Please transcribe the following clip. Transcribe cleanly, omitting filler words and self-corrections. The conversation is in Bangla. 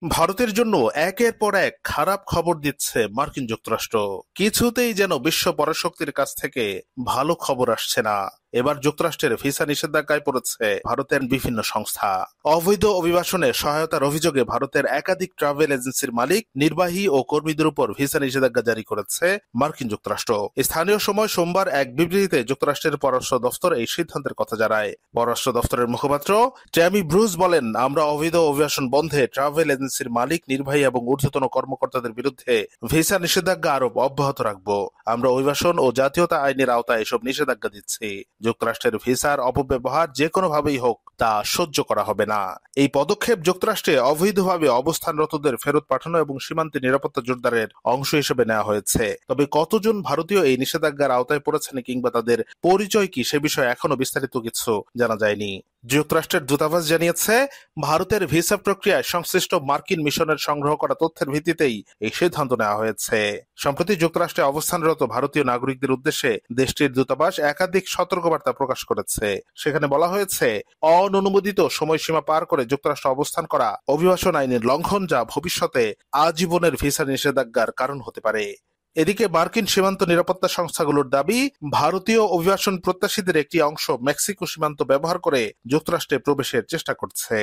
ভারতের জন্য একের পর এক খারাপ খবর দিচ্ছে মার্কিন যুক্তরাষ্ট্র। কিছুতেই যেন বিশ্ব পরাশক্তির কাছ থেকে ভালো খবর আসছে না। এবার যুক্তরাষ্ট্রের ভিসা নিষেধাজ্ঞায় পড়েছে ভারতের বিভিন্ন সংস্থা। অবৈধ অভিবাসনে সহায়তার অভিযোগে ভারতের একাধিক ট্রাভেল এজেন্সির মালিক, নির্বাহী ও কর্মীদের উপর ভিসা নিষেধাজ্ঞা জারি করেছে মার্কিন যুক্তরাষ্ট্র। স্থানীয় সময় সোমবার এক বিবৃতিতে যুক্তরাষ্ট্রের পররাষ্ট্র দফতর এই সিদ্ধান্তের কথা জানায়। পররাষ্ট্র দফতরের মুখপাত্র ট্যামি ব্রুস বলেন, আমরা অবৈধ অভিবাসন বন্ধে ট্রাভেল এজেন্সির মালিক, নির্বাহী এবং ঊর্ধ্বতন কর্মকর্তাদের বিরুদ্ধে ভিসা নিষেধাজ্ঞা আরোপ অব্যাহত রাখব। আমরা অভিবাসন ও জাতীয়তা আইনের আওতায় এসব নিষেধাজ্ঞা দিচ্ছি। যুক্তরাষ্ট্রের ভিসার অপব্যবহার যে কোনোভাবেই হোক তা সহ্য করা হবে না। এই পদক্ষেপ যুক্তরাষ্ট্রে অবৈধভাবে অবস্থানরতদের ফেরত পাঠানো এবং সীমান্তে নিরাপত্তা জোরদারের অংশ হিসেবে নেওয়া হয়েছে। তবে কতজন ভারতীয় এই নিষেধাজ্ঞার আওতায় পড়েছেন কিংবা তাদের পরিচয় কি সে বিষয়ে এখনো বিস্তারিত কিছু জানা যায়নি। যুক্তরাষ্ট্রের দূতাবাস জানিয়েছে, ভারতের ভিসা প্রক্রিয়ায় সংশ্লিষ্ট মার্কিন মিশনের সংগ্রহ করা তথ্যের ভিত্তিতেই এই সিদ্ধান্ত নেওয়া হয়েছে। সম্প্রতি যুক্তরাষ্ট্রে অবস্থানরত ভারতীয় নাগরিকদের উদ্দেশ্যে দেশটির দূতাবাস একাধিক সতর্কবার্তা প্রকাশ করেছে। সেখানে বলা হয়েছে, অননুমোদিত সময়সীমা পার করে যুক্তরাষ্ট্রে অবস্থান করা অভিবাসন আইনের লঙ্ঘন, যা ভবিষ্যতে আজীবনের ভিসা নিষেধাজ্ঞার কারণ হতে পারে। এদিকে মার্কিন সীমান্ত নিরাপত্তা সংস্থাগুলোর দাবি, ভারতীয় অভিবাসন প্রত্যাশীদের একটি অংশ মেক্সিকো সীমান্ত ব্যবহার করে যুক্তরাষ্ট্রে প্রবেশের চেষ্টা করছে।